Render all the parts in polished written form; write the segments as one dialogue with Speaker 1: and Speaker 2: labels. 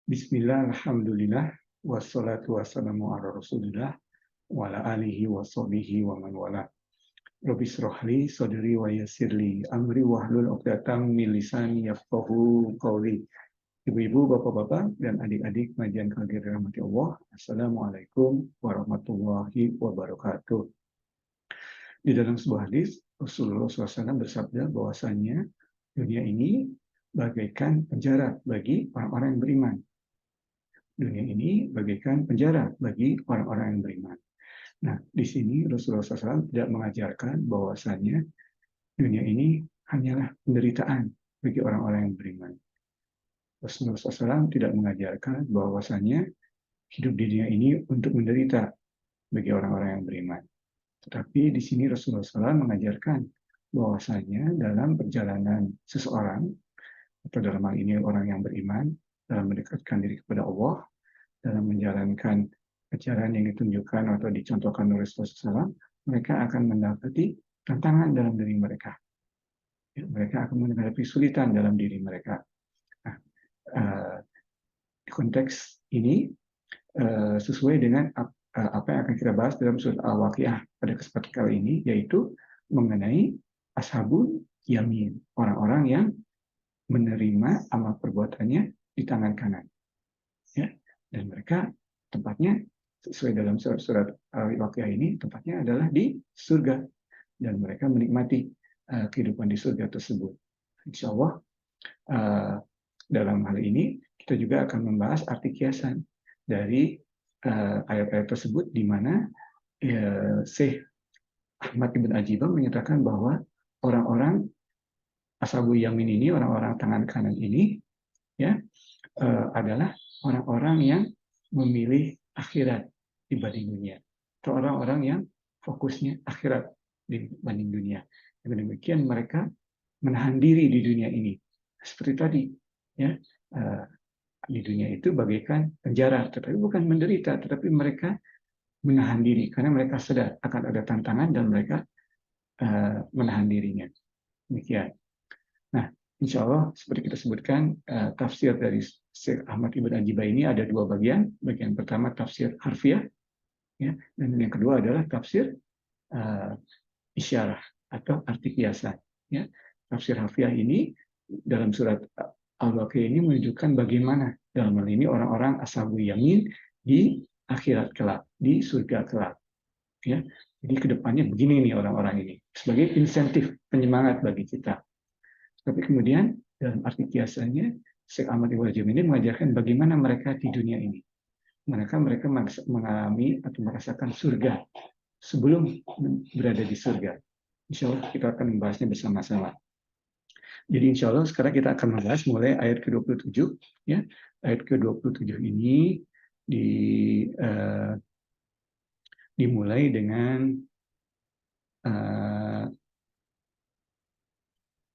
Speaker 1: Bismillah, alhamdulillah, wassalatu wassalamu ala rasulillah, wa ala alihi wa sahbihi wa man wala. Rabbi shrahli sadri wa yassirli amri wahlul 'uqdatam min lisani yafqahu qawli. Ibu-ibu, bapak-bapak, dan adik-adik kajian kagir rahmati Allah, Assalamualaikum warahmatullahi wabarakatuh. Di dalam sebuah hadis, Rasulullah SAW bersabda bahwasanya dunia ini bagaikan penjara bagi orang-orang yang beriman. Dunia ini bagaikan penjara bagi orang-orang yang beriman. Nah, di sini Rasulullah SAW tidak mengajarkan bahwasannya dunia ini hanyalah penderitaan bagi orang-orang yang beriman. Rasulullah SAW tidak mengajarkan bahwasannya hidup di dunia ini untuk menderita bagi orang-orang yang beriman. Tetapi di sini Rasulullah SAW mengajarkan bahwasanya dalam perjalanan seseorang, atau dalam hal ini orang yang beriman, dalam mendekatkan diri kepada Allah, dalam menjalankan ajaran yang ditunjukkan atau dicontohkan oleh Rasulullah SAW, mereka akan mendapati tantangan dalam diri mereka. Ya, mereka akan menghadapi kesulitan dalam diri mereka. Nah, di konteks ini sesuai dengan apa yang akan kita bahas dalam surat Al-Waqiah pada kesempatan kali ini, yaitu mengenai ashabul yamin, orang-orang yang menerima amal perbuatannya di tangan kanan. Ya, dan mereka tempatnya sesuai dalam surat Al-Waqiah ini, tempatnya adalah di surga, dan mereka menikmati kehidupan di surga tersebut. Insya Allah dalam hal ini kita juga akan membahas arti kiasan dari ayat-ayat tersebut, di mana Syekh Ahmad Ibn Ajibah menyatakan bahwa orang-orang ashabul yamin ini, orang-orang tangan kanan ini, ya, adalah orang-orang yang memilih akhirat dibanding dunia, atau orang-orang yang fokusnya akhirat dibanding dunia. Dengan demikian mereka menahan diri di dunia ini. Seperti tadi, ya, di dunia itu bagaikan penjara, tetapi bukan menderita, tetapi mereka menahan diri karena mereka sadar akan ada tantangan dan mereka menahan dirinya. Demikian. Nah, insya Allah seperti kita sebutkan, tafsir dari Syekh Ahmad Ibn Ajibah ini ada dua bagian. Bagian pertama tafsir harfiah, ya, dan yang kedua adalah tafsir isyarah atau arti kiasan. Ya. Tafsir harfiah ini dalam surat Al-Waqiah ini menunjukkan bagaimana dalam hal ini orang-orang ashabul yamin di akhirat kelak, di surga kelak. Ya. Jadi kedepannya begini nih orang-orang ini sebagai insentif penyemangat bagi kita. Tapi kemudian dalam arti kiasannya, Syekh Ahmad Ibn Ajibah ini mengajarkan bagaimana mereka di dunia ini. Mereka mengalami atau merasakan surga sebelum berada di surga. Insya Allah kita akan membahasnya bersama-sama. Jadi insya Allah sekarang kita akan membahas mulai ayat ke-27. Ya. Ayat ke-27 ini dimulai dengan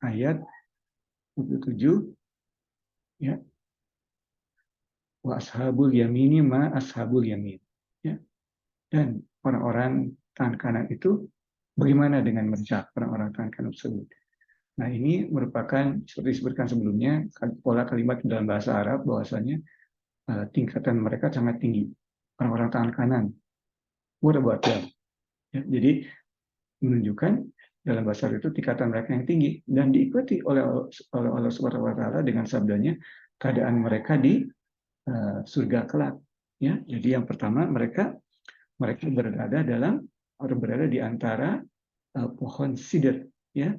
Speaker 1: ayat 27, ya, wa ashabul yamini ma ashabul yamin, ya. Dan orang-orang tangan kanan itu bagaimana dengan mereka, orang-orang tangan kanan tersebut. Nah, ini merupakan seperti disebutkan sebelumnya, pola kalimat dalam bahasa Arab bahwasanya tingkatan mereka sangat tinggi. Orang-orang tangan kanan, what about them? Ya, jadi menunjukkan dalam bahasa Arab itu tingkatan mereka yang tinggi dan diikuti oleh Allah Subhanahu wa taala dengan sabdanya keadaan mereka di surga kelak. Ya, jadi yang pertama mereka berada di antara pohon sidr. Ya,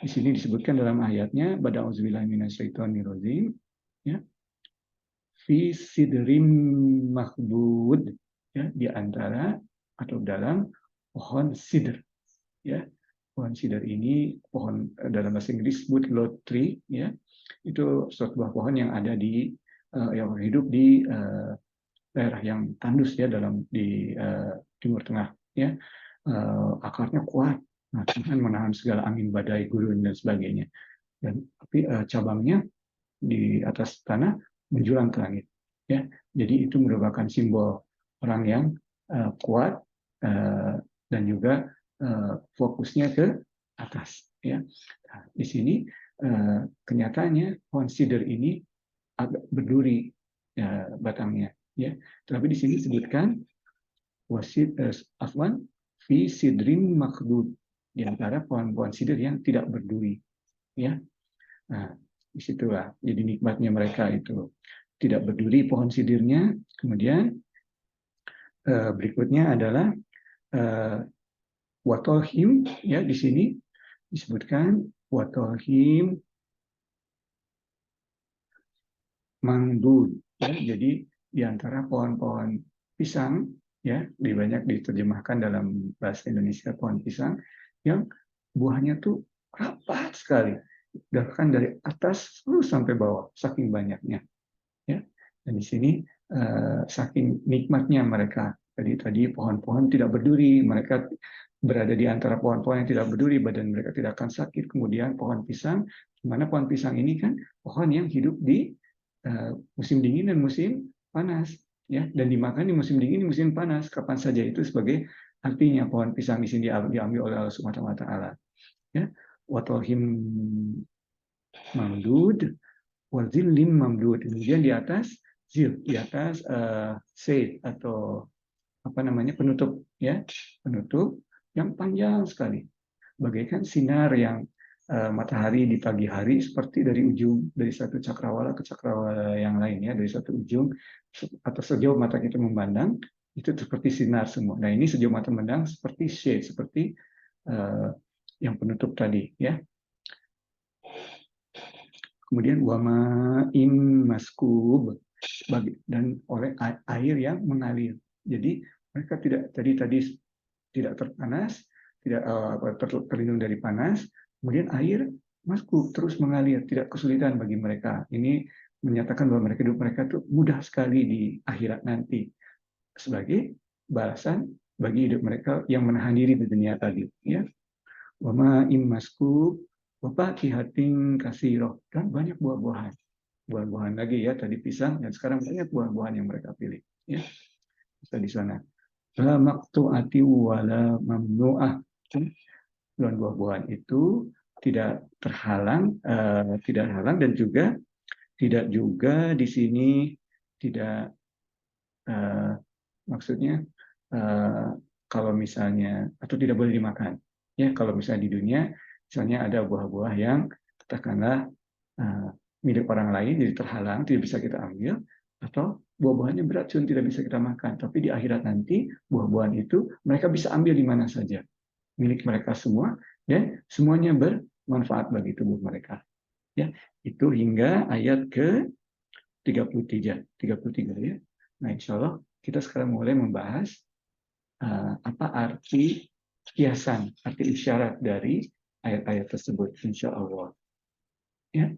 Speaker 1: di sini disebutkan dalam ayatnya, bada'uzubillahi minasyaitonirrajim, ya, fi sidrim mahbud, ya, di antara atau dalam pohon sidr. Ya, pohon sidr ini pohon dalam bahasa Inggris woodlot tree, ya, itu suatu buah pohon yang ada yang hidup di daerah yang tandus, ya, di Timur Tengah, ya. Akarnya kuat, nah, menahan segala angin badai gurun dan sebagainya, dan tapi cabangnya di atas tanah menjulang ke langit, ya. Jadi itu merupakan simbol orang yang kuat dan juga fokusnya ke atas, ya. Nah, di sini kenyataannya pohon sidr ini agak berduri, batangnya. Ya, tapi di sini disebutkan wasid afwan fi sidrin makdud, di antara pohon-pohon sidr yang tidak berduri. Ya, nah disitulah jadi nikmatnya mereka itu tidak berduri pohon sidirnya. Kemudian berikutnya adalah watohim, ya di sini disebutkan watohim mangdud, ya. Jadi di antara pohon-pohon pisang, ya, banyak diterjemahkan dalam bahasa Indonesia pohon pisang yang buahnya tuh rapat sekali, bahkan dari atas terus sampai bawah, saking banyaknya, ya. Dan di sini saking nikmatnya mereka, tadi pohon-pohon tidak berduri, mereka berada di antara pohon-pohon yang tidak berduri, badan mereka tidak akan sakit. Kemudian pohon pisang, di mana pohon pisang ini kan pohon yang hidup di musim dingin dan musim panas, ya, dan dimakan di musim dingin, di musim panas, kapan saja. Itu sebagai artinya pohon pisang di sini diambil oleh Allah Subhanahu wa taala, ya. Watohim mamdud, wazillim mamdud. Kemudian di atas zil, di atas shade atau apa namanya, penutup, ya, penutup yang panjang sekali, bagaikan sinar yang matahari di pagi hari, seperti dari satu cakrawala ke cakrawala yang lain, ya, dari satu ujung atau sejauh mata kita memandang itu seperti sinar semua. Nah, ini sejauh mata memandang seperti shade, seperti yang penutup tadi, ya. Kemudian wama in maskub, dan oleh air yang mengalir. Jadi mereka tadi tidak terpanas, tidak terlindung dari panas. Kemudian air maskub terus mengalir, tidak kesulitan bagi mereka. Ini menyatakan bahwa hidup mereka itu mudah sekali di akhirat nanti, sebagai balasan bagi hidup mereka yang menahan diri di dunia tadi, ya. Wama im maskub, wafakihatin kasiroh, dan banyak buah-buahan. Buah-buahan lagi, ya, tadi pisang, dan sekarang banyak buah-buahan yang mereka pilih, ya. Bisa di sana. La maqtu'ati wala mamnu'ah. Dan buah-buahan itu tidak terhalang, dan juga tidak juga di sini tidak, maksudnya kalau misalnya, atau tidak boleh dimakan, ya. Kalau misalnya di dunia, misalnya ada buah-buah yang katakanlah milik orang lain, jadi terhalang, tidak bisa kita ambil, atau buah-buahannya beracun, tidak bisa kita makan. Tapi di akhirat nanti buah-buahan itu mereka bisa ambil di mana saja, milik mereka semua, dan semuanya bermanfaat bagi tubuh mereka, ya. Itu hingga ayat ke 33, ya. Nah, insya Allah kita sekarang mulai membahas apa arti kiasan, arti isyarat dari ayat-ayat tersebut, insya Allah, ya.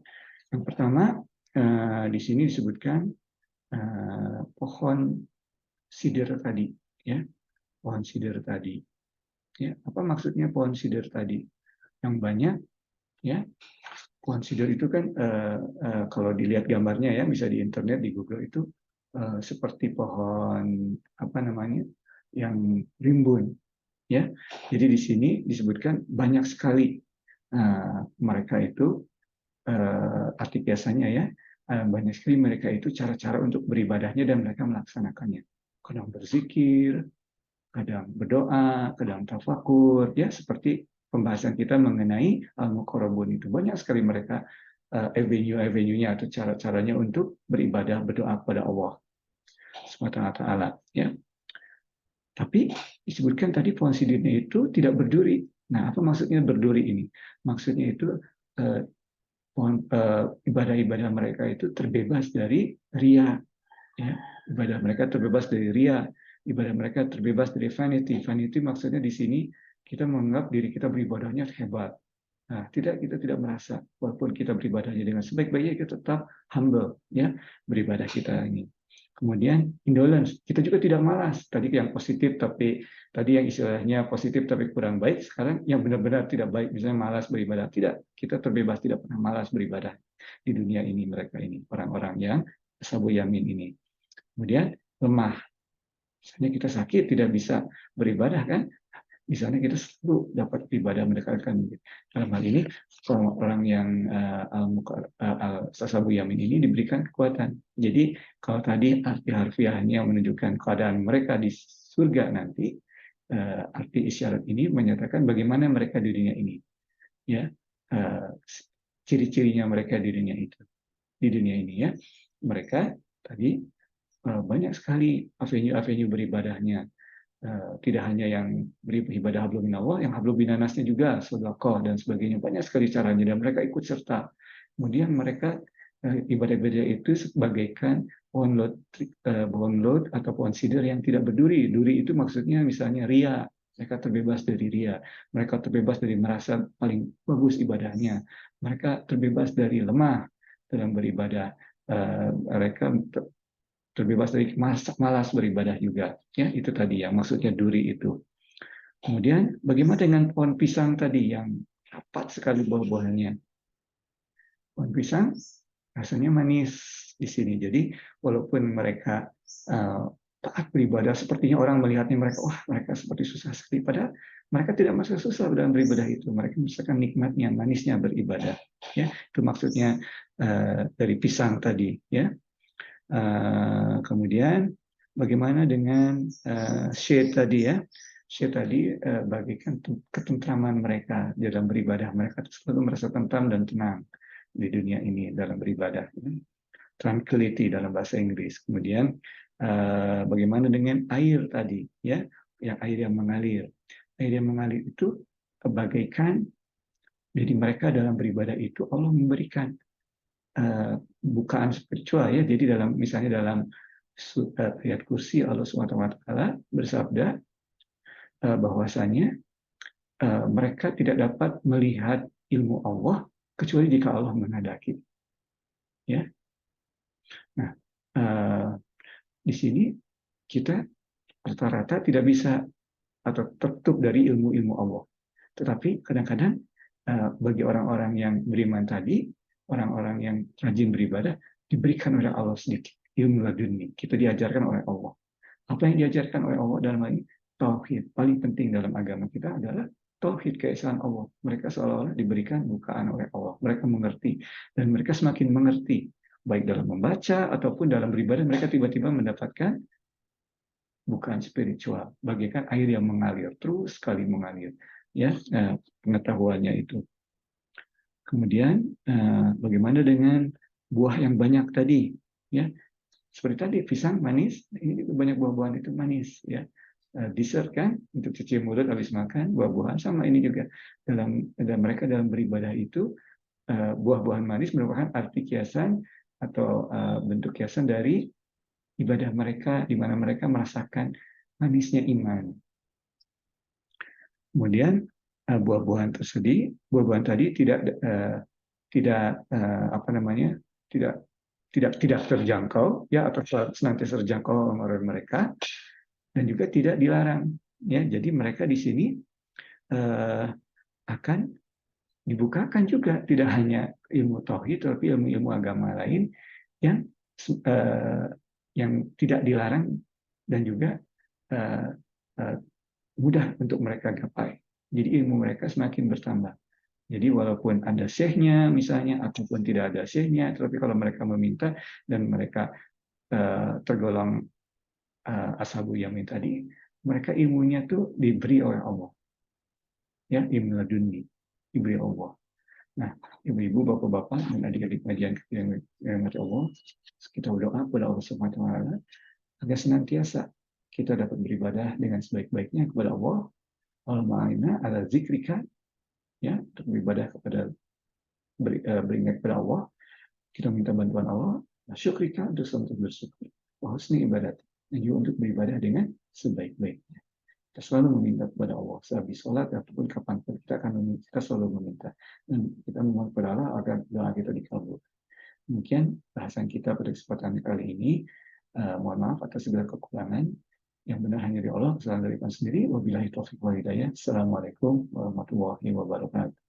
Speaker 1: Yang pertama, di sini disebutkan pohon sidir tadi, ya, pohon sidir tadi, ya. Apa maksudnya pohon sidir tadi? Yang banyak, ya. Pohon sidir itu kan kalau dilihat gambarnya, ya, bisa di internet, di Google itu seperti pohon apa namanya, yang rimbun, ya. Jadi di sini disebutkan banyak sekali mereka itu arti biasanya, ya, banyak sekali mereka itu cara-cara untuk beribadahnya dan mereka melaksanakannya. Kadang berzikir, kadang berdoa, kadang tafakur, ya, seperti pembahasan kita mengenai al-muqarrabun itu. Banyak sekali mereka avenue-nya atau cara-caranya untuk beribadah, berdoa kepada Allah Subhanahu wa taala, ya. Tapi disebutkan tadi pohon sidirnya itu tidak berduri. Nah, apa maksudnya berduri ini? Maksudnya itu ibadah-ibadah mereka itu terbebas dari ria, ya. Ibadah mereka terbebas dari ria, ibadah mereka terbebas dari vanity. Vanity maksudnya di sini kita menganggap diri kita beribadahnya hebat. Nah, kita tidak merasa, walaupun kita beribadahnya dengan sebaik-baiknya, kita tetap humble, ya, beribadah kita ini. Kemudian indolence, kita juga tidak malas. Tadi yang positif, tapi tadi yang istilahnya positif tapi kurang baik, sekarang yang benar-benar tidak baik, misalnya malas beribadah. Tidak, kita terbebas, tidak pernah malas beribadah di dunia ini. Mereka ini orang-orang yang ashabu yamin ini. Kemudian lemah, misalnya kita sakit tidak bisa beribadah, kan? Di sana kita selalu dapat ibadah mendekatkan. Dalam hal ini orang yang al-sasabu yamin ini diberikan kekuatan. Jadi Kalau tadi arti harfiahnya menunjukkan keadaan mereka di surga nanti, arti isyarat ini menyatakan bagaimana mereka di dunia ini, ya, ciri-cirinya mereka di dunia itu, di dunia ini, ya, mereka tadi banyak sekali avenue-avenue beribadahnya. Tidak hanya yang beribadah hablum minallah, yang hablum minannasnya juga, sedekah dan sebagainya, banyak sekali caranya dan mereka ikut serta. Kemudian mereka ibadah-ibadah itu sebagaikan pohon lot atau pohon sidir yang tidak berduri. Duri itu maksudnya misalnya ria, mereka terbebas dari ria, mereka terbebas dari merasa paling bagus ibadahnya, mereka terbebas dari lemah dalam beribadah. Mereka terbebas dari malas beribadah juga, ya, itu tadi yang maksudnya duri itu. Kemudian bagaimana dengan pohon pisang tadi yang rapat sekali buah-buahannya? Pohon pisang rasanya manis di sini. Jadi walaupun mereka taat beribadah, sepertinya orang melihatnya mereka, wah, mereka seperti susah sekali, padahal mereka tidak merasa susah dalam beribadah itu. Mereka merasakan nikmatnya, manisnya beribadah. Ya, itu maksudnya dari pisang tadi, ya. Kemudian bagaimana dengan syed tadi, ya? Syed tadi bagikan ketentraman mereka dalam beribadah. Mereka selalu merasa tentram dan tenang di dunia ini dalam beribadah. Tranquility dalam bahasa Inggris. Kemudian bagaimana dengan air tadi, ya? Yang air yang mengalir. Air yang mengalir itu bagaikan, jadi mereka dalam beribadah itu Allah memberikan bukaan spiritual, ya. Jadi misalnya dalam ayat kursi Allah SWT bersabda bahwasanya mereka tidak dapat melihat ilmu Allah kecuali jika Allah menghendaki, ya. Nah, di sini kita rata-rata tidak bisa atau tertutup dari ilmu-ilmu Allah. Tetapi kadang-kadang bagi orang-orang yang beriman tadi, orang-orang yang rajin beribadah, diberikan oleh Allah sedikit ilmu laduni. Kita diajarkan oleh Allah. Apa yang diajarkan oleh Allah dalam hal ini? Tauhid. Paling penting dalam agama kita adalah tauhid, keesaan Allah. Mereka seolah-olah diberikan bukaan oleh Allah. Mereka mengerti. Dan mereka semakin mengerti. Baik dalam membaca ataupun dalam beribadah, mereka tiba-tiba mendapatkan bukan spiritual, bagaikan air yang mengalir, terus sekali mengalir, ya, pengetahuannya itu. Kemudian bagaimana dengan buah yang banyak tadi, ya, seperti tadi pisang manis, ini juga banyak buah-buahan itu manis, ya. Dessert kan untuk cuci mulut habis makan, buah-buahan sama ini juga dalam mereka dalam beribadah itu, buah-buahan manis merupakan arti kiasan atau bentuk kiasan dari ibadah mereka, di mana mereka merasakan manisnya iman. Kemudian buah-buahan tadi tidak terjangkau, ya, atau senantiasa terjangkau oleh mereka, dan juga tidak dilarang, ya. Jadi mereka di sini akan dibukakan juga tidak hanya ilmu tauhid, tapi ilmu-ilmu agama lain yang tidak dilarang dan juga mudah untuk mereka gapai. Jadi ilmu mereka semakin bertambah. Jadi walaupun ada syekhnya misalnya, ataupun tidak ada syekhnya, tetapi kalau mereka meminta dan mereka tergolong ashabu yamin tadi, mereka ilmunya tuh diberi oleh Allah, ya, ilmu laduni diberi Allah. Nah, ibu-ibu, bapak-bapak, dan adik-adik kajian yang dirahmati Allah, kita berdoa kepada Allah Subhanahu wa Ta'ala agar senantiasa kita dapat beribadah dengan sebaik-baiknya kepada Allah. Allahumma a'inna ala zikrika, ya, untuk beribadah beringat kepada Allah. Kita minta bantuan Allah, syukrika, untuk bersyukur, wa husni ibadat, dan juga untuk beribadah dengan sebaik-baiknya. Kita selalu meminta kepada Allah sehabis sholat ataupun kapanpun kita selalu meminta, dan kita memohon kepada Allah agar doa kita dikabul. Demikian bahasan kita pada kesempatan kali ini. Mohon maaf atas segala kekurangan. Yang benar hanya dari Allah, kesalahan dari Tuhan sendiri. Wabillahi taufiq wal hidayah. Assalamualaikum warahmatullahi wabarakatuh.